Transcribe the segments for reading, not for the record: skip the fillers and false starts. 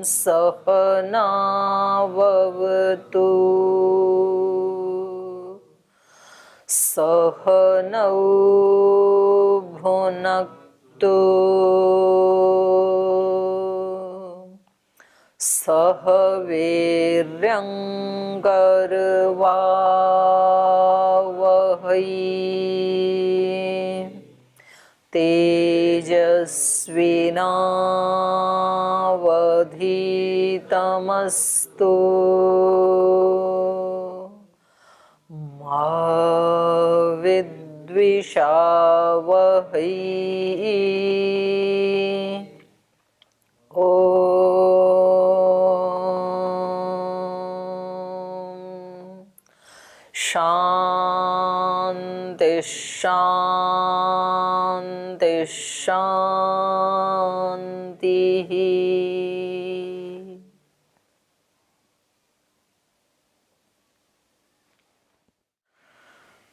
सहनाववतु सहनौ भुनक्तु सह वीर्यङ्करवावहै तेजस्विनावधीतमस्तु मा विद्विषावहै। शांति शांति शांति।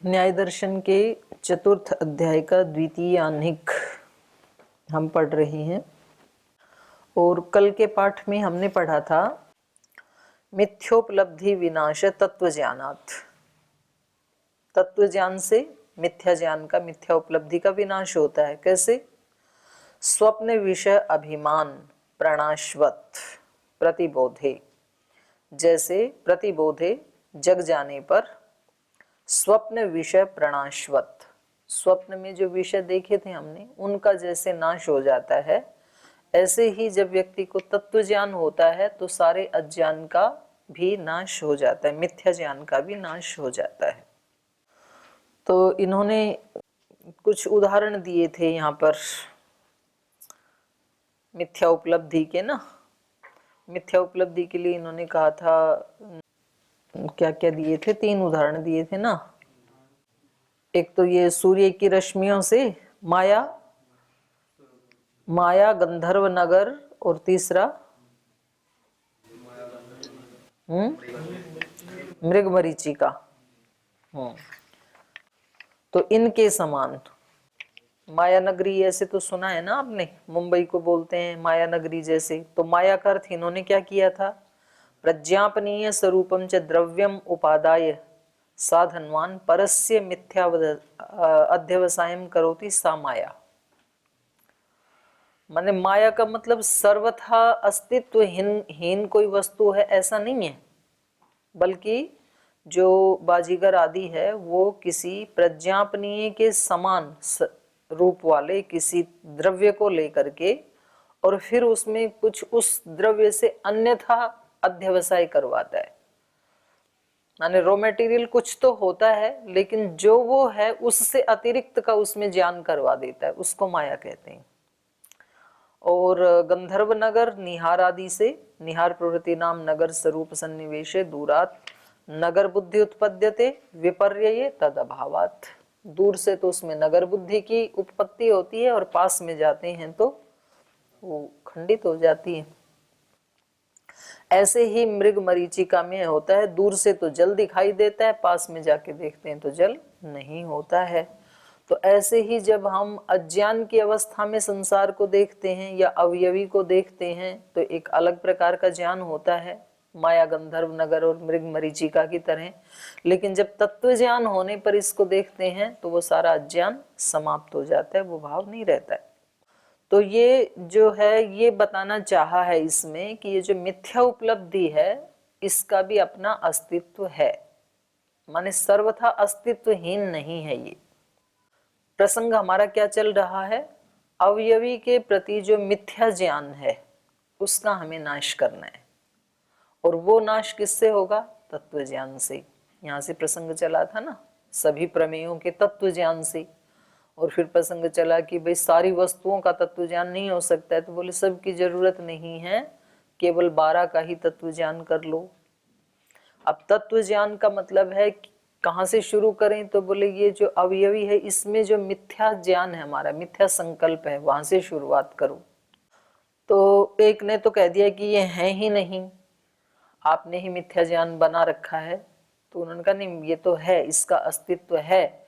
न्याय दर्शन के चतुर्थ अध्याय का द्वितीय आह्निक हम पढ़ रहे हैं और कल के पाठ में हमने पढ़ा था मिथ्योपलब्धि विनाश तत्व ज्ञानात्। तत्व ज्ञान से मिथ्या ज्ञान का, मिथ्या उपलब्धि का विनाश होता है। कैसे? स्वप्न विषय अभिमान प्रणाशवत प्रतिबोधे। जैसे प्रतिबोधे जग जाने पर स्वप्न विषय प्रणाशवत, स्वप्न में जो विषय देखे थे हमने उनका जैसे नाश हो जाता है, ऐसे ही जब व्यक्ति को तत्व ज्ञान होता है तो सारे अज्ञान का भी नाश हो जाता है, मिथ्या ज्ञान का भी नाश हो जाता है। तो इन्होंने कुछ उदाहरण दिए थे यहाँ पर मिथ्या उपलब्धि के ना। मिथ्या उपलब्धि के लिए इन्होंने कहा था, क्या क्या दिए थे, 3 उदाहरण दिए थे ना। एक तो ये सूर्य की रश्मियों से माया, माया गंधर्व नगर, और तीसरा मृग मरीचिका। तो इनके समान माया नगरी, ऐसे तो सुना है ना आपने, मुंबई को बोलते हैं माया नगरी जैसे। तो माया का अर्थ इन्होंने क्या किया था? प्रज्ञापनीय स्वरूपम च द्रव्यम उपादाय साधनवान परस्य मिथ्या अध्यवसायम करोति सा माया। माने माया का मतलब सर्वथा अस्तित्व हीन कोई वस्तु है ऐसा नहीं है, बल्कि जो बाजीगर आदि है वो किसी प्रज्ञापनीय के समान रूप वाले किसी द्रव्य को लेकर के और फिर उसमें कुछ उस द्रव्य से अन्यथा अध्यवसाय करवाता है। माने रॉ मटेरियल कुछ तो होता है, लेकिन जो वो है उससे अतिरिक्त का उसमें ज्ञान करवा देता है, उसको माया कहते हैं। और गंधर्व नगर निहार आदि से, निहार प्रवृत्ति नाम नगर स्वरूप सन्निवेशे दूरात नगर बुद्धि उत्पद्यते विपर्यये तद अभावात। दूर से तो उसमें नगर बुद्धि की उत्पत्ति होती है और पास में जाते हैं तो वो खंडित हो जाती है। ऐसे ही मृग मरीचिका में होता है, दूर से तो जल दिखाई देता है, पास में जाके देखते हैं तो जल नहीं होता है। तो ऐसे ही जब हम अज्ञान की अवस्था में संसार को देखते हैं या अवयवी को देखते हैं तो एक अलग प्रकार का ज्ञान होता है, माया गंधर्व नगर और मृग मरीचिका की तरह। लेकिन जब तत्व ज्ञान होने पर इसको देखते हैं तो वो सारा अज्ञान समाप्त हो जाता है, वो भाव नहीं रहता है। तो ये जो है ये बताना चाहा है इसमें कि ये जो मिथ्या उपलब्धि है इसका भी अपना अस्तित्व है, माने सर्वथा अस्तित्वहीन नहीं है। ये प्रसंग हमारा क्या चल रहा है? अवयवी के प्रति जो मिथ्या ज्ञान है उसका हमें नाश करना है, और वो नाश किससे होगा? तत्व ज्ञान से। यहाँ से प्रसंग चला था ना सभी प्रमेयों के तत्व ज्ञान से, और फिर प्रसंग चला कि भाई सारी वस्तुओं का तत्व ज्ञान नहीं हो सकता है, तो बोले सब की जरूरत नहीं है, केवल 12 का ही तत्व ज्ञान कर लो। अब तत्व ज्ञान का मतलब है कहाँ से शुरू करें? तो बोले ये जो अवयवी है इसमें जो मिथ्या ज्ञान है, हमारा मिथ्या संकल्प है, वहां से शुरुआत करो। तो एक ने तो कह दिया कि ये है ही नहीं, आपने ही मिथ्या ज्ञान बना रखा है। तो उन्होंने कहा नहीं, ये तो है, इसका अस्तित्व है।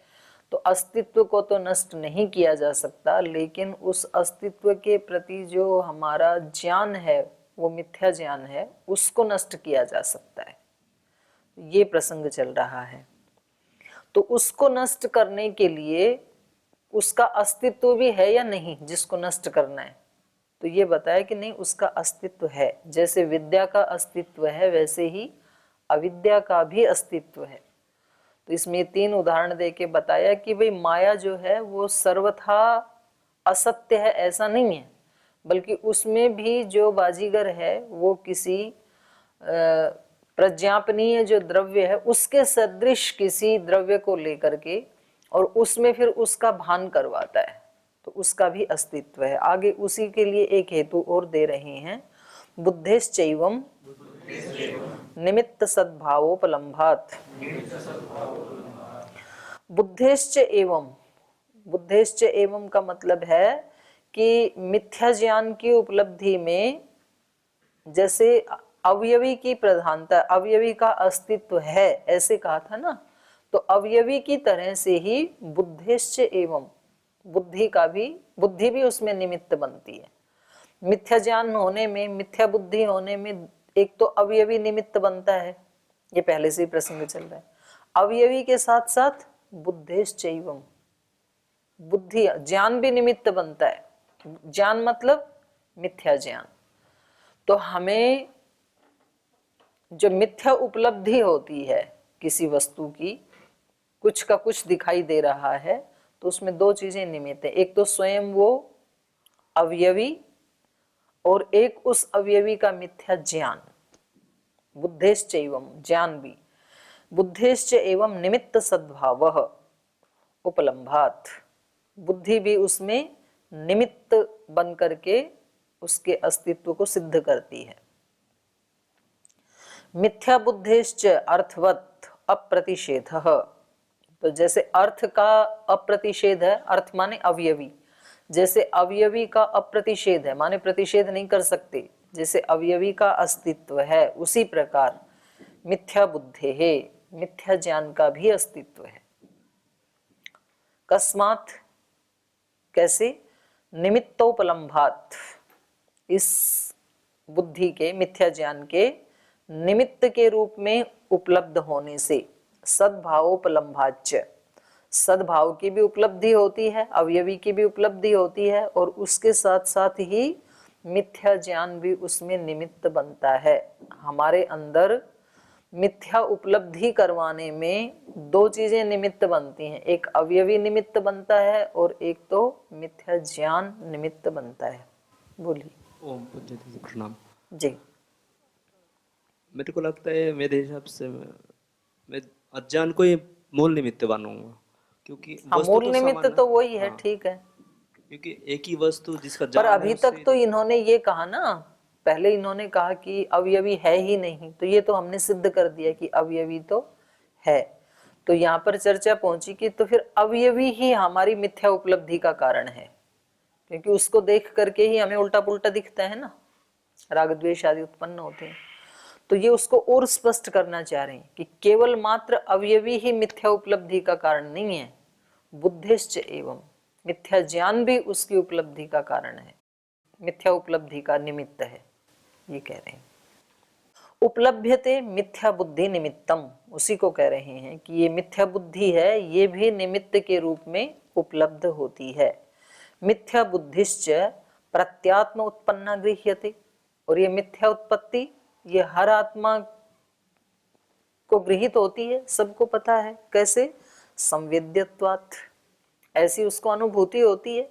तो अस्तित्व को तो नष्ट नहीं किया जा सकता, लेकिन उस अस्तित्व के प्रति जो हमारा ज्ञान है वो मिथ्या ज्ञान है, उसको नष्ट किया जा सकता है। ये प्रसंग चल रहा है। तो उसको नष्ट करने के लिए उसका अस्तित्व भी है या नहीं, जिसको नष्ट करना है, तो ये बताया कि नहीं, उसका अस्तित्व है। जैसे विद्या का अस्तित्व है वैसे ही अविद्या का भी अस्तित्व है। तो इसमें 3 उदाहरण देके बताया कि भाई माया जो है वो सर्वथा असत्य है ऐसा नहीं है, बल्कि उसमें भी जो बाजीगर है वो किसी प्रज्ञापनीय जो द्रव्य है उसके सदृश किसी द्रव्य को लेकर के और उसमें फिर उसका भान करवाता है, तो उसका भी अस्तित्व है। आगे उसी के लिए एक हेतु और दे रहे हैं, बुद्धेश्चैवं निमित्त सद्भावोपलम्भात्। बुद्धेश्च एवं, बुद्धेश्च एवं का मतलब है कि मिथ्या ज्ञान की उपलब्धि में जैसे अवयवी की प्रधानता, अवयवी का अस्तित्व है ऐसे कहा था ना, तो अवयवी की तरह से ही बुद्धेश्च एवं, बुद्धि का भी, बुद्धि भी उसमें निमित्त बनती है। मिथ्या ज्ञान होने में, मिथ्या बुद्धि होने में एक तो अवयवी निमित्त बनता है, ये पहले से ही प्रसंग चल रहा है। अवयवी के साथ साथ बुद्धेश्चैवं, बुद्धि ज्ञान भी निमित्त बनता है। ज्ञान मतलब मिथ्या ज्ञान। तो हमें जो मिथ्या उपलब्धि होती है किसी वस्तु की, कुछ का कुछ दिखाई दे रहा है, तो उसमें 2 चीजें निमित्त है। एक तो स्वयं वो अवयवी और एक उस अवयवी का मिथ्या ज्ञान। बुद्धेश्च एवं, ज्ञान भी, बुद्धेश्च एवं निमित्त सद्भावः उपलम्भात्, बुद्धि भी उसमें निमित्त बन करके उसके अस्तित्व को सिद्ध करती है। मिथ्या बुद्धेश्च अर्थवत् अप्रतिषेधः, तो जैसे अर्थ का अप्रतिषेध है, अर्थ माने अवयवी, जैसे अवयवी का अप्रतिषेध है माने प्रतिषेध नहीं कर सकते, जैसे अवयवी का अस्तित्व है, उसी प्रकार मिथ्या बुद्धि है, मिथ्या ज्ञान का भी अस्तित्व है। कस्मात्, कैसे, निमित्तोपलम्भात्, इस बुद्धि के, मिथ्या ज्ञान के निमित्त के रूप में उपलब्ध होने से, सद्भावोपलम्भाच्च, सद्भाव की भी उपलब्धि होती है, अवयवी की भी उपलब्धि होती है, और उसके साथ साथ ही मिथ्या ज्ञान भी उसमें निमित्त बनता है। हमारे अंदर मिथ्या उपलब्धि करवाने में 2 चीजें निमित्त बनती हैं, एक अवयवी निमित्त बनता है और एक तो मिथ्या ज्ञान निमित्त बनता है। बोलिए। ओम पूज्य जी प्रणाम जी। मेरे को लगता है, मेरे हिसाब से मैं अज्ञान को ही मूल निमित्त मानूंगा, क्योंकि हाँ, वस्तु मूल तो निमित्त समान है। तो वही है, हाँ, ठीक है। क्योंकि एक ही वस्तु जिसका पर ज्ञान है अभी तक उससे। तो इन्होंने ये कहा ना, पहले इन्होंने कहा कि अवयवी है ही नहीं, तो ये तो हमने सिद्ध कर दिया कि अवयवी तो है। तो यहाँ पर चर्चा पहुंची कि तो फिर अवयवी ही हमारी मिथ्या उपलब्धि का कारण है, क्योंकि उसको देख करके ही हमें उल्टा पुल्टा दिखता है ना, राग द्वेष आदि उत्पन्न होते हैं। तो ये उसको और स्पष्ट करना चाह रहे हैं कि केवल मात्र अवयवी ही मिथ्या उपलब्धि का कारण नहीं है, बुद्धिश्च एवं, मिथ्या ज्ञान भी उसकी उपलब्धि का कारण है, मिथ्या उपलब्धि का निमित्त है, ये कह रहे हैं। उपलभ्यते मिथ्या बुद्धि निमित्तम, उसी को कह रहे हैं कि ये मिथ्या बुद्धि है, ये भी निमित्त के रूप में उपलब्ध होती है। मिथ्या बुद्धिश्च प्रत्यात्म उत्पन्ना गृह्यते, और ये मिथ्या उत्पत्ति ये हर आत्मा को गृहित होती है, सबको पता है। कैसे? संवेद्यत्वात्, ऐसी उसको अनुभूति होती है,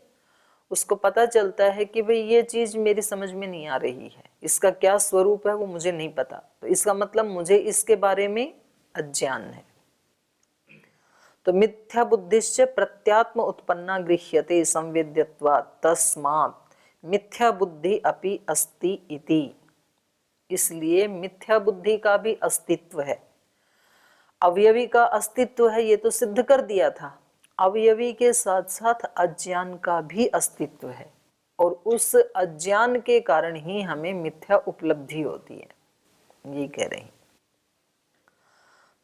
उसको पता चलता है कि भाई ये चीज मेरी समझ में नहीं आ रही है, इसका क्या स्वरूप है वो मुझे नहीं पता, तो इसका मतलब मुझे इसके बारे में अज्ञान है। तो मिथ्या बुद्धिश्च प्रत्यात्म उत्पन्ना गृह्यते संवेद्यत्वात् तस्मात् मिथ्या बुद्धि अपि अस्ति इति, इसलिए मिथ्या बुद्धि का भी अस्तित्व है। अवयवी का अस्तित्व है ये तो सिद्ध कर दिया था, अवयवी के साथ साथ अज्ञान का भी अस्तित्व है, और उस अज्ञान के कारण ही हमें मिथ्या उपलब्धि होती है, ये कह रहे हैं।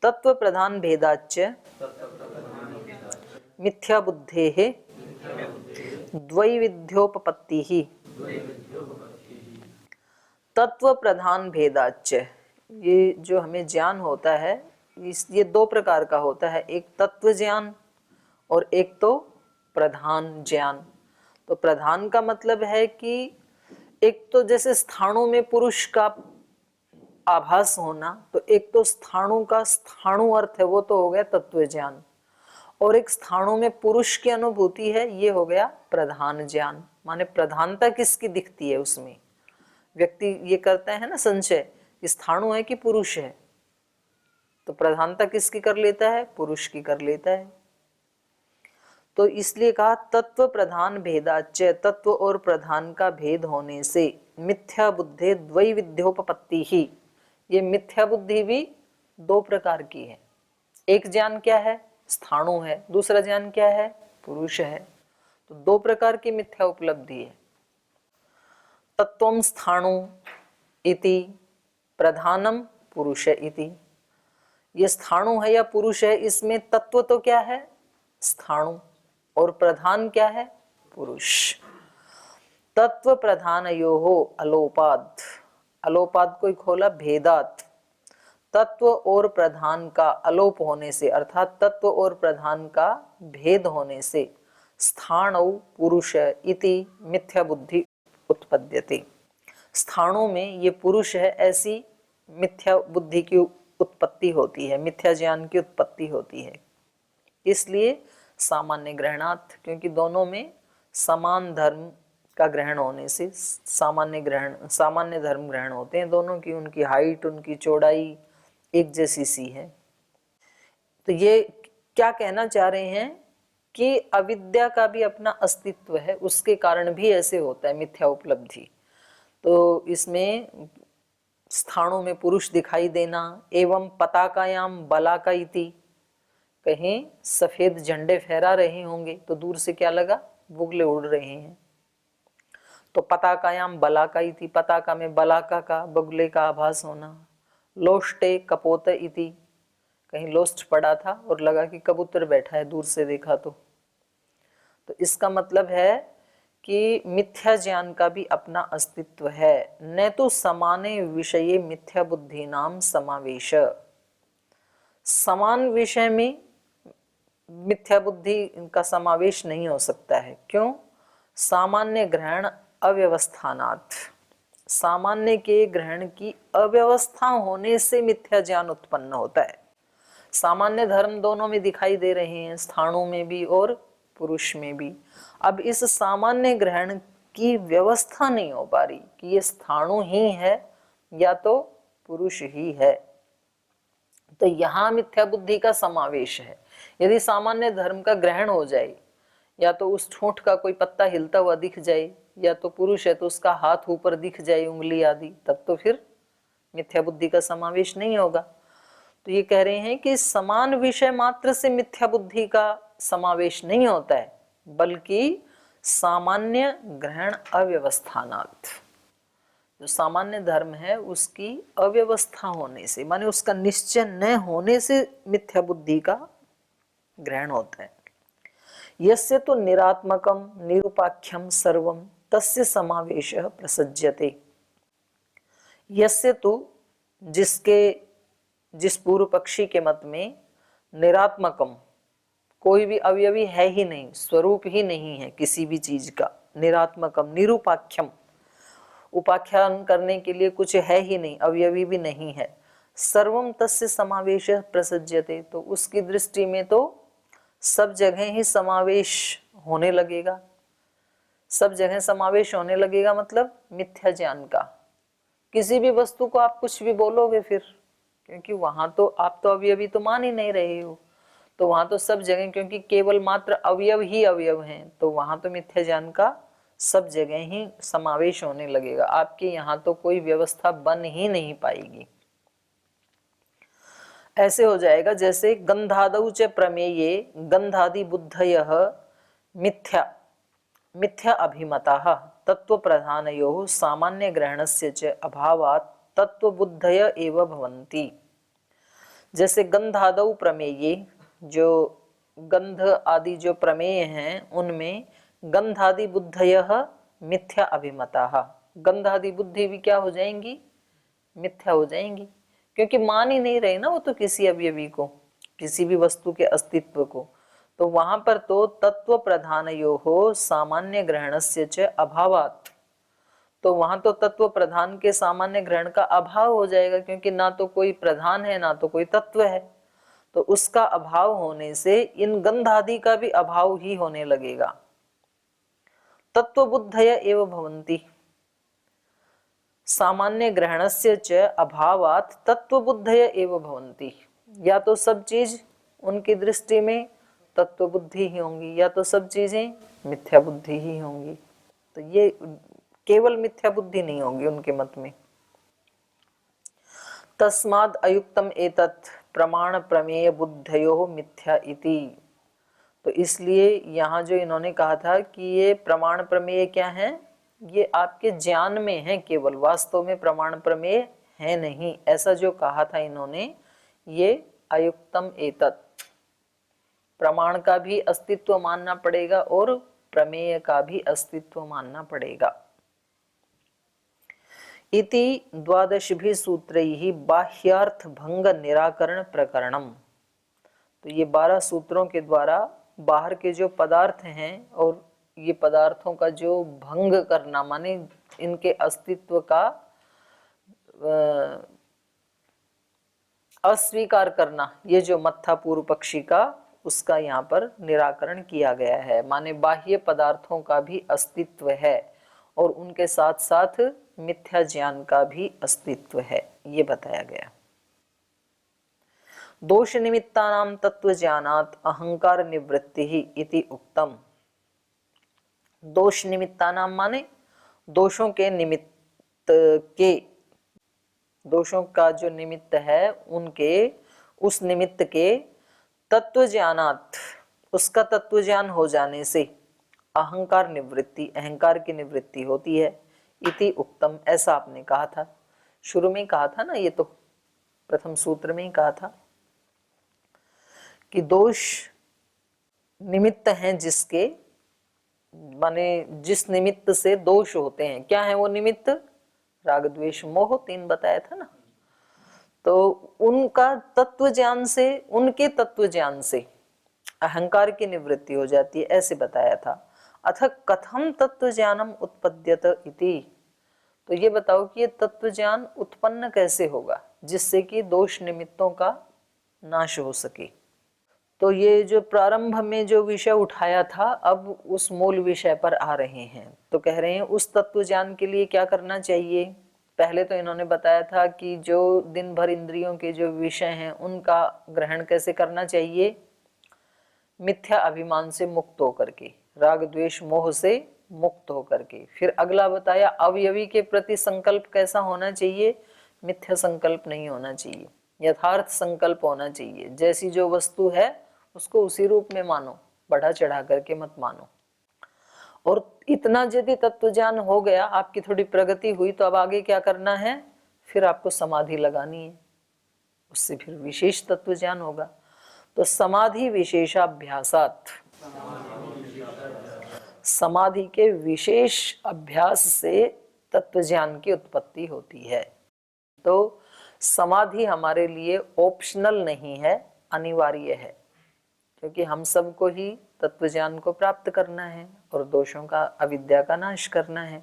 तत्व प्रधान भेदाच्च मिथ्या बुद्धेः द्वैविध्योपपत्तिः। तत्व प्रधान भेदाच्य, ये जो हमें ज्ञान होता है ये दो प्रकार का होता है, एक तत्व ज्ञान और एक तो प्रधान ज्ञान। तो प्रधान का मतलब है कि एक तो जैसे स्थाणु में पुरुष का आभास होना, तो एक तो स्थाणु का स्थाणु अर्थ है वो तो हो गया तत्व ज्ञान, और एक स्थाणु में पुरुष की अनुभूति है ये हो गया प्रधान ज्ञान। माने प्रधानता किसकी दिखती है उसमें, व्यक्ति ये करता है ना संशय कि स्थाणु है कि पुरुष है, तो प्रधानता किसकी कर लेता है, पुरुष की कर लेता है। तो इसलिए कहा तत्व प्रधान भेदाच्य, तत्व और प्रधान का भेद होने से मिथ्या बुद्धि द्वैविध्योपपत्ति ही, ये मिथ्या बुद्धि भी दो प्रकार की है। एक ज्ञान क्या है, स्थाणु है, दूसरा ज्ञान क्या है, पुरुष है। तो दो प्रकार की मिथ्या उपलब्धि है। तत्वम स्थाणु इति प्रधानम पुरुष इति, ये स्थाणु है या पुरुष है, इसमें तत्व तो क्या है, स्थाणु, और प्रधान क्या है, पुरुष। तत्व प्रधानयोः अलोपाद, अलोपाद को खोला भेदात, तत्व और प्रधान का अलोप होने से अर्थात तत्व और प्रधान का भेद होने से स्थाणौ पुरुष इति मिथ्या बुद्धि उत्पद्यते, स्थाणु में ये पुरुष है ऐसी मिथ्या बुद्धि की उत्पत्ति होती है, मिथ्या ज्ञान की उत्पत्ति होती है। इसलिए सामान्य ग्रहणार्थ, क्योंकि दोनों में समान धर्म का ग्रहण होने से सामान्य धर्म ग्रहण होते हैं, दोनों की उनकी हाइट उनकी चौड़ाई एक जैसी सी है। तो ये क्या कहना चाह रहे हैं कि अविद्या का भी अपना अस्तित्व है, उसके कारण भी ऐसे होता है मिथ्या उपलब्धि। तो इसमें स्थानों में पुरुष दिखाई देना, एवं पताकायाम बलाका इति, कहीं सफेद झंडे फहरा रहे होंगे तो दूर से क्या लगा, बुगले उड़ रहे हैं। तो पताकायाम बलाका इति, पताका में बलाका का बगुले का आभास होना। लोष्टे कपोत इति, कहीं लोस्ट पड़ा था और लगा कि कबूतर बैठा है, दूर से देखा तो इसका मतलब है कि मिथ्या ज्ञान का भी अपना अस्तित्व है। न तो समाने विषये मिथ्या बुद्धि नाम समावेश, समान विषय में मिथ्या बुद्धि का समावेश नहीं हो सकता है। क्यों? सामान्य ग्रहण अव्यवस्थानात्, सामान्य के ग्रहण की अव्यवस्था होने से मिथ्या ज्ञान उत्पन्न होता है। सामान्य धर्म दोनों में दिखाई दे रहे हैं, स्थानों में भी और पुरुष में भी। अब इस सामान्य ग्रहण की व्यवस्था नहीं हो पा रही कि ये स्थाणु ही है या तो पुरुष ही है, तो यहाँ मिथ्या बुद्धि का समावेश है। यदि सामान्य धर्म का ग्रहण हो जाए, या तो उस ठोंठ का कोई पत्ता हिलता हुआ दिख जाए, या तो पुरुष है तो उसका हाथ ऊपर दिख जाए, उंगली आदि, तब तो फिर मिथ्या बुद्धि का समावेश नहीं होगा। तो ये कह रहे हैं कि समान विषय मात्र से मिथ्या बुद्धि का समावेश नहीं होता है, बल्कि सामान्य ग्रहण अव्यवस्थानात्, जो सामान्य धर्म है उसकी अव्यवस्था होने से, माने उसका निश्चय न होने से मिथ्या बुद्धि का ग्रहण होता है। यस्य तो निरात्मकम निरुपाख्यम सर्वम तस्य समावेशः प्रसज्यते, यस्य तो जिस पूर्व पक्षी के मत में निरात्मकम, कोई भी अवयवी है ही नहीं, स्वरूप ही नहीं है किसी भी चीज का, निरात्मकम निरुपाख्यम, उपाख्यान करने के लिए कुछ है ही नहीं, अवयवी भी नहीं है, सर्वम तस्य समावेश प्रसज्यते, तो उसकी दृष्टि में तो सब जगह ही समावेश होने लगेगा। सब जगह समावेश होने लगेगा मतलब मिथ्या ज्ञान का। किसी भी वस्तु को आप कुछ भी बोलोगे फिर, क्योंकि वहां तो आप तो अवयवी तो मान ही नहीं रहे हो, तो वहां तो सब जगह, क्योंकि केवल मात्र अवयव ही अवयव हैं, तो वहां तो मिथ्या ज्ञान का सब जगह ही समावेश होने लगेगा। आपके यहाँ तो कोई व्यवस्था बन ही नहीं पाएगी। ऐसे हो जाएगा जैसे गंधादौ च प्रमेये गंधादि बुद्धयः मिथ्या अभिमताः तत्व प्रधानयोः सामान्य ग्रहणस्य च अभावात् तत्व बुद्धय एव भवन्ति। जैसे गंधादौ प्रमेये, जो गंध आदि जो प्रमेय हैं उनमें गंधादि बुद्धयः मिथ्या अभिमताः, गंध आदि बुद्धि भी क्या हो जाएंगी, मिथ्या हो जाएंगी, क्योंकि मान ही नहीं रहे ना वो तो किसी अवयवी को, किसी भी वस्तु के अस्तित्व को। तो वहां पर तो तत्व प्रधानयोः सामान्य ग्रहणस्य च अभावात्, तो वहां तो तत्व प्रधान के सामान्य ग्रहण का अभाव हो जाएगा, क्योंकि ना तो कोई प्रधान है ना तो कोई तत्व है, तो उसका अभाव होने से इन गंध आदि का भी अभाव ही होने लगेगा। तत्व बुद्धय एव भवन्ति, सामान्य ग्रहणस्य च अभावात् तत्व बुद्धय एव भवन्ति, या तो सब चीज उनकी दृष्टि में तत्व बुद्धि ही होंगी, या तो सब चीजें मिथ्या बुद्धि ही होंगी। तो ये केवल मिथ्या बुद्धि नहीं होगी उनके मत में। तस्माद् अयुक्तम एतत् प्रमाण प्रमेय बुद्धयो मिथ्या इति, तो इसलिए यहाँ जो इन्होंने कहा था कि ये प्रमाण प्रमेय क्या है, ये आपके ज्ञान में है केवल, वास्तव में प्रमाण प्रमेय है नहीं, ऐसा जो कहा था इन्होंने, ये अयुक्तम एतत्, प्रमाण का भी अस्तित्व मानना पड़ेगा और प्रमेय का भी अस्तित्व मानना पड़ेगा। इति द्वादशभिः सूत्रैः बाह्यार्थ भंग निराकरण प्रकरणम, तो ये 12 सूत्रों के द्वारा बाहर के जो पदार्थ हैं और ये पदार्थों का जो भंग करना, माने इनके अस्तित्व का अस्वीकार करना, ये जो मत था पूर्व पक्षी का, उसका यहाँ पर निराकरण किया गया है। माने बाह्य पदार्थों का भी अस्तित्व है और उनके साथ साथ मिथ्या ज्ञान का भी अस्तित्व है, ये बताया गया। दोष निमित्तानां तत्व ज्ञानात् अहंकार निवृत्ति ही इति उक्तम। दोष निमित्तानां माने दोषों के निमित्त के, दोषों का जो निमित्त है उनके, उस निमित्त के तत्व ज्ञानात्, उसका तत्व ज्ञान हो जाने से अहंकार निवृत्ति, अहंकार की निवृत्ति होती है। इति उक्तम, ऐसा आपने कहा था, शुरू में कहा था ना, ये तो प्रथम सूत्र में ही कहा था कि दोष निमित्त हैं जिसके, माने जिस निमित्त से दोष होते हैं, क्या है वो निमित्त, राग द्वेष मोह, 3 बताया था ना। तो उनका तत्व ज्ञान से, उनके तत्व ज्ञान से अहंकार की निवृत्ति हो जाती है, ऐसे बताया था। अथ कथम तत्व ज्ञानम उत्पद्यत इति, तो ये बताओ कि ये तत्व ज्ञान उत्पन्न कैसे होगा जिससे कि दोष निमित्तों का नाश हो सके। तो ये जो प्रारंभ में जो विषय उठाया था, अब उस मूल विषय पर आ रहे हैं। तो कह रहे हैं उस तत्व ज्ञान के लिए क्या करना चाहिए। पहले तो इन्होंने बताया था कि जो दिन भर इंद्रियों के जो विषय हैं उनका ग्रहण कैसे करना चाहिए, मिथ्या अभिमान से मुक्त होकर के, राग द्वेष मोह से मुक्त होकर के। फिर अगला बताया अवयवी के प्रति संकल्प कैसा होना चाहिए, मिथ्या संकल्प नहीं होना चाहिए, यथार्थ संकल्प होना चाहिए। जैसी जो वस्तु है उसको उसी रूप में मानो, बढ़ा चढ़ा करके मत मानो। और इतना यदि तत्व ज्ञान हो गया, आपकी थोड़ी प्रगति हुई, तो अब आगे क्या करना है, फिर आपको समाधि लगानी है, उससे फिर विशेष तत्व ज्ञान होगा। तो समाधि विशेषाभ्यासात, समाधि के विशेष अभ्यास से तत्व ज्ञान की उत्पत्ति होती है। तो समाधि हमारे लिए ऑप्शनल नहीं है, अनिवार्य है, क्योंकि हम सबको ही तत्व ज्ञान को प्राप्त करना है और दोषों का, अविद्या का नाश करना है।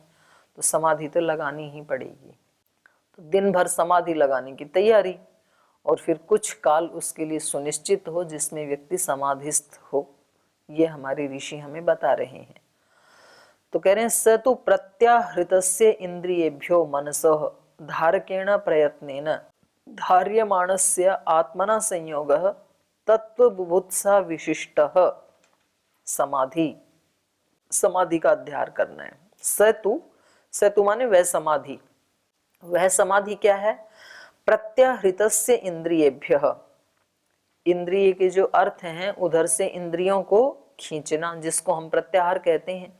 तो समाधि तो लगानी ही पड़ेगी। तो दिन भर समाधि लगाने की तैयारी, और फिर कुछ काल उसके लिए सुनिश्चित हो जिसमें व्यक्ति समाधिस्थ हो, ये हमारे ऋषि हमें बता रहे हैं। तो कह रहे हैं स तो प्रत्याहृतस्य इंद्रियेभ्यो मनसः धारकेण प्रयत्नेन धार्यमाणस्य आत्मना संयोगः तत्वबुभुत्सा विशिष्टः समाधि, समाधि का अध्यार करना है। सतु माने वह समाधि, वह समाधि क्या है, प्रत्याहृतस्य इंद्रियेभ्यः, इंद्रिय के जो अर्थ हैं उधर से इंद्रियों को खींचना, जिसको हम प्रत्याहार कहते हैं।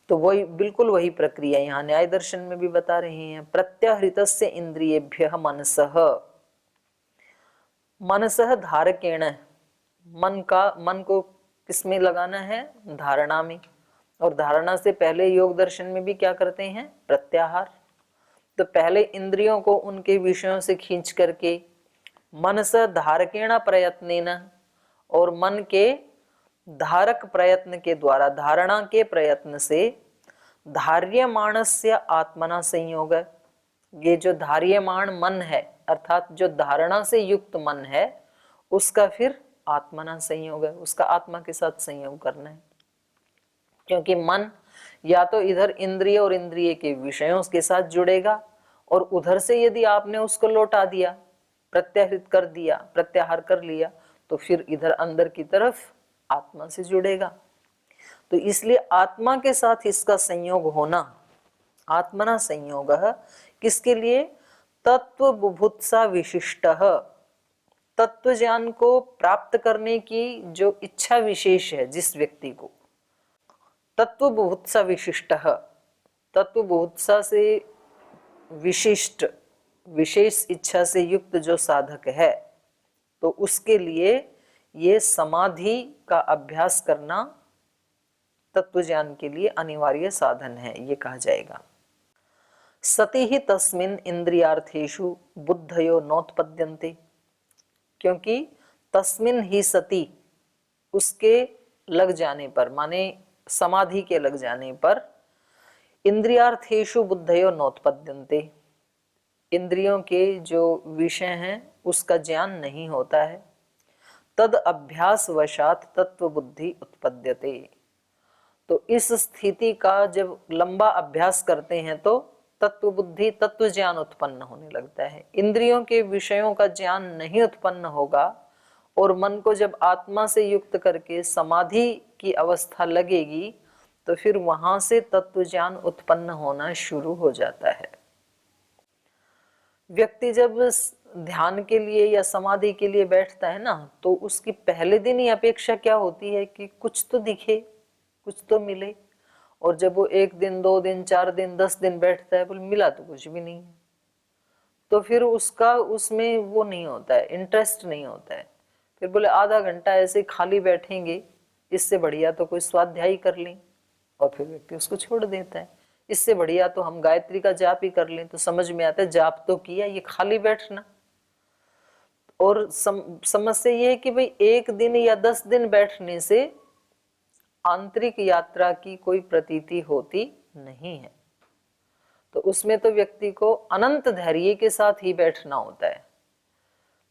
तो वही, बिल्कुल वही प्रक्रिया यहाँ न्याय दर्शन में भी बता रहे हैं। प्रत्याहृतस्य इंद्रियेभ्यः मनसः, मनसः धारकेण, मन को किसमें लगाना है, धारणा में। और धारणा से पहले योग दर्शन में भी क्या करते हैं? प्रत्याहार। तो पहले इंद्रियों को उनके विषयों से खींच करके मनस धारकेण प्रयत्नेन, और मन के धारक प्रयत्न के द्वारा, धारणा के प्रयत्न से धार्यमाणस्य आत्मना संयोग, ये जो धार्यमाण मन है अर्थात जो धारणा से युक्त मन है उसका फिर आत्मना संयोग है, उसका आत्मा के साथ संयोग करना है। क्योंकि मन या तो इधर इंद्रिय और इंद्रिय के विषयों के साथ जुड़ेगा, और उधर से यदि आपने उसको लौटा दिया, प्रत्याहृत कर दिया, प्रत्याहार कर लिया, तो फिर इधर अंदर की तरफ आत्मा से जुड़ेगा। तो इसलिए आत्मा के साथ इसका संयोग होना, आत्मना संयोग, किसके लिए? तत्व बुभुत्सा विशिष्ट, तत्व ज्ञान को प्राप्त करने की जो इच्छा विशेष है जिस व्यक्ति को, तत्व बुभुत्सा विशिष्ट, तत्व बुभुत्सा से विशिष्ट विशेष इच्छा से युक्त जो साधक है, तो उसके लिए ये समाधि का अभ्यास करना तत्व ज्ञान के लिए अनिवार्य साधन है, ये कहा जाएगा। सति ही तस्मिन् इंद्रियार्थेषु बुद्धयो नोत्पद्यन्ते, क्योंकि तस्मिन् ही सति, उसके लग जाने पर, माने समाधि के लग जाने पर, इंद्रियार्थेषु बुद्धयो नोत्पद्यन्ते, इंद्रियों के जो विषय हैं उसका ज्ञान नहीं होता है। तद अभ्यास वशात तत्व बुद्धि उत्पद्यते, तो इस स्थिति का जब लंबा अभ्यास करते हैं तो तत्व बुद्धि, तत्व ज्ञान उत्पन्न होने लगता है। इंद्रियों के विषयों का ज्ञान नहीं उत्पन्न होगा, और मन को जब आत्मा से युक्त करके समाधि की अवस्था लगेगी तो फिर वहां से तत्व ज्ञान उत्पन्न होना शुरू हो जाता है। व्यक्ति जब ध्यान के लिए या समाधि के लिए बैठता है ना, तो उसकी पहले दिन ही अपेक्षा क्या होती है कि कुछ तो दिखे, कुछ तो मिले। और जब वो 1 दिन 2 दिन 4 दिन 10 दिन बैठता है, बोले मिला तो कुछ भी नहीं, तो फिर उसका उसमें वो नहीं होता है, इंटरेस्ट नहीं होता है। फिर बोले आधा घंटा ऐसे खाली बैठेंगे, इससे बढ़िया तो कोई स्वाध्याय कर लें, और फिर व्यक्ति उसको छोड़ देता है। इससे बढ़िया तो हम गायत्री का जाप ही कर लें, तो समझ में आता है जाप तो किया, ये खाली बैठना। और समस्या ये है कि भाई 1 दिन या 10 दिन बैठने से आंतरिक यात्रा की कोई प्रतीति होती नहीं है, तो उसमें तो व्यक्ति को अनंत धैर्य के साथ ही बैठना होता है।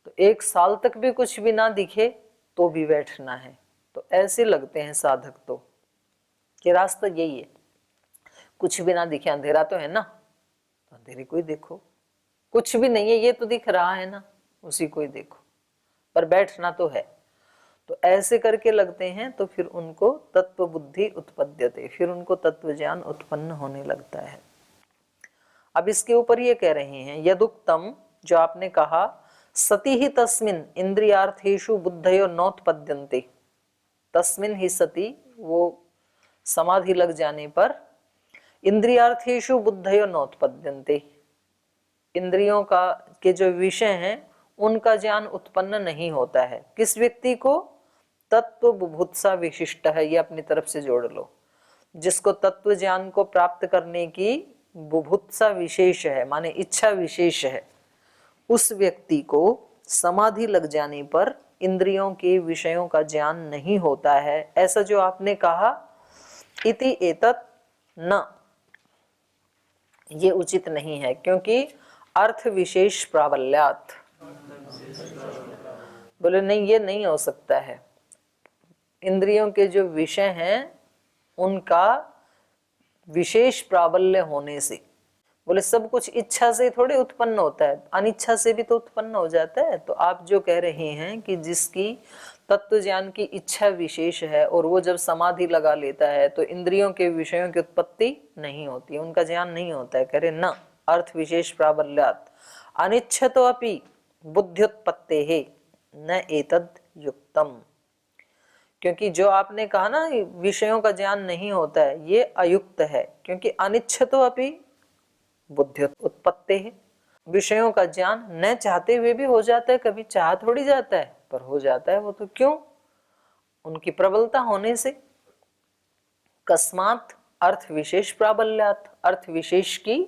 तो 1 साल तक भी कुछ भी ना दिखे तो भी बैठना है। तो ऐसे लगते हैं साधक तो कि रास्ता यही है, कुछ भी ना दिखे, अंधेरा तो है ना, तो अंधेरे को ही देखो, कुछ भी नहीं है ये तो दिख रहा है ना, उसी को ही देखो, पर बैठना तो है। तो ऐसे करके लगते हैं, तो फिर उनको तत्व बुद्धि उत्पद्यते, फिर उनको तत्व ज्ञान उत्पन्न होने लगता है। अब इसके ऊपर ये कह रहे हैं, यदुक्तम, जो आपने कहा, सति ही तस्मिन् इंद्रियार्थेषु बुद्धयो नोत्पद्यन्ते, तस्मिन् ही सति, वो समाधि लग जाने पर, इंद्रियार्थेषु बुद्धयो नोत्पद्यन्ते, इंद्रियों का के जो विषय हैं उनका ज्ञान उत्पन्न नहीं होता है। किस व्यक्ति को? तत्व बुभुत्सा विशिष्ट है, ये अपनी तरफ से जोड़ लो, जिसको तत्व ज्ञान को प्राप्त करने की बुभुत्सा विशेष है, माने इच्छा विशेष है, उस व्यक्ति को समाधि लग जाने पर इंद्रियों के विषयों का ज्ञान नहीं होता है। ऐसा जो आपने कहा, इति एतत् न, ये उचित नहीं है, क्योंकि अर्थ विशेष प्राबल्यात्, बोले नहीं ये नहीं हो सकता है। इंद्रियों के जो विषय हैं उनका विशेष प्राबल्य होने से, बोले सब कुछ इच्छा से थोड़े उत्पन्न होता है, अनिच्छा से भी तो उत्पन्न हो जाता है। तो आप जो कह रहे हैं कि जिसकी तत्व ज्ञान की इच्छा विशेष है और वो जब समाधि लगा लेता है तो इंद्रियों के विषयों की उत्पत्ति नहीं होती, उनका ज्ञान नहीं होता है, कह रहे न अर्थ विशेष प्राबल्यात् अनिच्छतो अपि बुद्ध्युत्पत्तेः न एतद् युक्तम, क्योंकि जो आपने कहा ना विषयों का ज्ञान नहीं होता है, ये अयुक्त है, क्योंकि अनिच्छतो अपि बुद्ध्युत्पत्तेः, विषयों का ज्ञान न चाहते हुए भी हो जाता है, कभी चाह थोड़ी जाता है पर हो जाता है। वो तो क्यों? उनकी प्रबलता होने से। कस्मात अर्थ विशेष प्राबल्यात, अर्थ विशेष की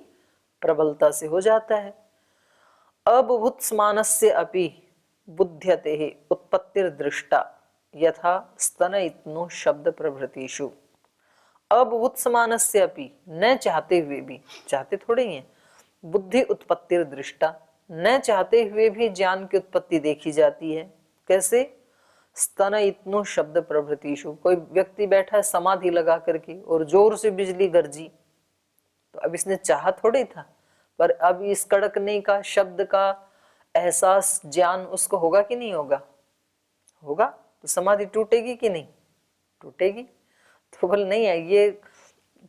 प्रबलता से हो जाता है। अबुभुत्स्मानस्य अपि बुध्यते उत्पत्तिर्दृष्टा यथा स्तन इत्नो शब्द प्रभृतिषु। अबुभुत्स्मानस्य अपि, न चाहते हुए भी, चाहते थोड़े ही हैं, बुद्धि उत्पत्तिर्दृष्टा, न चाहते हुए भी ज्ञान की उत्पत्ति देखी जाती है। कैसे? स्तन इत्नो शब्द प्रभृतिषु, कोई व्यक्ति बैठा है समाधि लगा करके और जोर से बिजली गरजी, तो अब इसने चाहा थोड़ी था, पर अब इस कड़कने का, शब्द का एहसास, ज्ञान उसको होगा कि नहीं होगा? होगा। तो समाधि टूटेगी कि नहीं? टूटेगी। तो बोल नहीं है ये,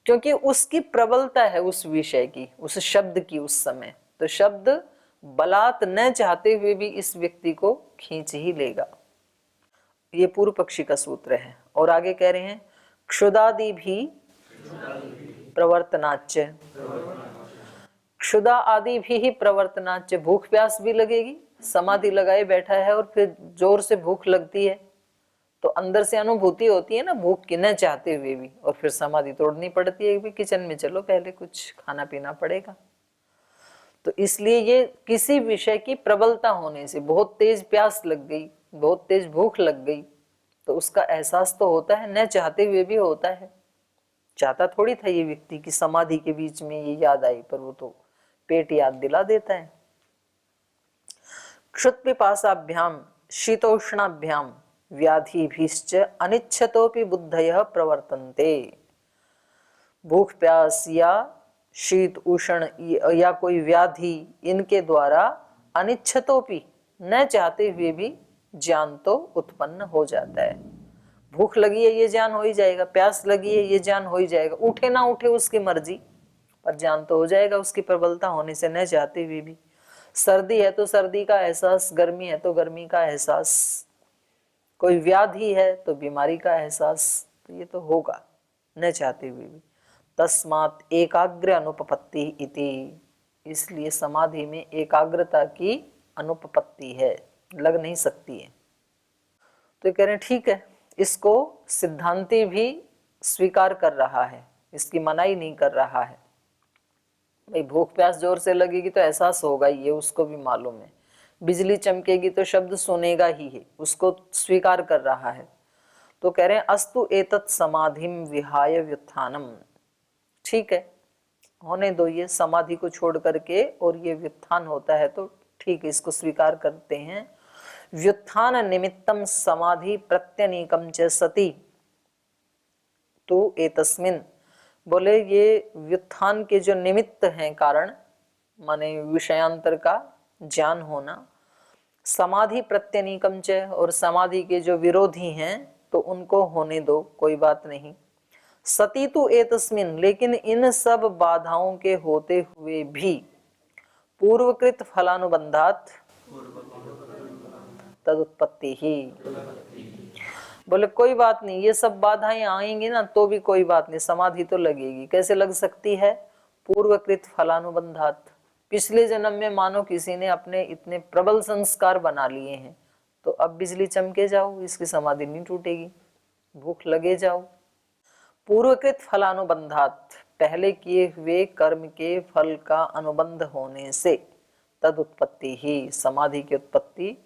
क्योंकि उसकी प्रबलता है उस विषय की, उस शब्द की उस समय, तो शब्द बलात् न चाहते हुए भी इस व्यक्ति को खींच ही लेगा। ये पूर्व पक्षी का सूत्र है। और आगे कह रहे हैं क्षुदादि भी प्रवर्तनाच्य, क्षुदा आदि भी ही प्रवर्तनाच्य, भूख प्यास भी लगेगी, समाधि लगाए बैठा है और फिर जोर से भूख लगती है, तो अंदर से अनुभूति होती है ना भूख की, न चाहते हुए भी, और फिर समाधि तोड़नी पड़ती है कि किचन में चलो पहले कुछ खाना पीना पड़ेगा। तो इसलिए ये किसी विषय की प्रबलता होने से, बहुत तेज प्यास लग गई, बहुत तेज भूख लग गई, तो उसका एहसास तो होता है, न चाहते हुए भी होता है। चाहता थोड़ी था ये व्यक्ति की समाधि के बीच में ये याद आई, पर वो तो पेट याद दिला देता है। क्षुत पिपासाभ्याम शीतोष्णाभ्याम व्याधिभिश्च अनिच्छतोपि बुद्धयः प्रवर्तन्ते। भूख प्यास या शीत उष्ण या कोई व्याधि, इनके द्वारा अनिच्छतोपि, न चाहते हुए भी ज्ञान तो उत्पन्न हो जाता है। भूख लगी है ये ज्ञान हो ही जाएगा, प्यास लगी है ये ज्ञान हो ही जाएगा, उठे ना उठे उसकी मर्जी, पर ज्ञान तो हो जाएगा उसकी प्रबलता होने से, न चाहते हुए भी। सर्दी है तो सर्दी का एहसास, गर्मी है तो गर्मी का एहसास, कोई व्याधि है तो बीमारी का एहसास, तो ये तो होगा न चाहते हुए भी। तस्मात् एकाग्र अनुपपत्ति इति, इसलिए समाधि में एकाग्रता की अनुपपत्ति है, लग नहीं सकती है। तो कह रहे हैं ठीक है, इसको सिद्धांती भी स्वीकार कर रहा है, इसकी मनाही नहीं कर रहा है। भाई भूख प्यास जोर से लगेगी तो एहसास होगा ही, ये उसको भी मालूम है। बिजली चमकेगी तो शब्द सुनेगा ही है, उसको स्वीकार कर रहा है। तो कह रहे हैं अस्तु एतत् समाधिम विहाय व्युत्थानम, ठीक है होने दो ये समाधि को छोड़ करके, और ये व्युत्थान होता है तो ठीक है, इसको स्वीकार करते हैं। व्युत्थान निमित्तम समाधि प्रत्यनीकम च सति तो एतस्मिन्, बोले ये व्युत्थान के जो निमित्त हैं कारण, माने विषयांतर का ज्ञान होना, समाधि प्रत्यनीकम च, और समाधि के जो विरोधी हैं तो उनको होने दो, कोई बात नहीं। सती तो एतस्मिन्, लेकिन इन सब बाधाओं के होते हुए भी पूर्वकृत फलानुबंधात तदुत्पत्ति ही, बोले कोई बात नहीं, ये सब बाधाएं आएंगी ना तो भी कोई बात नहीं, समाधि तो लगेगी। कैसे लग सकती है? पूर्वकृत फलानुबंधात, पिछले जन्म में मानो किसी ने अपने इतने प्रबल संस्कार बना लिए हैं, तो अब बिजली चमके जाओ, इसकी समाधि नहीं टूटेगी, भूख लगे जाओ। पूर्वकृत फलानुबंधात, पहले किए हुए कर्म के फल का अनुबंध होने से, तद उत्पत्ति ही, समाधि की उत्पत्ति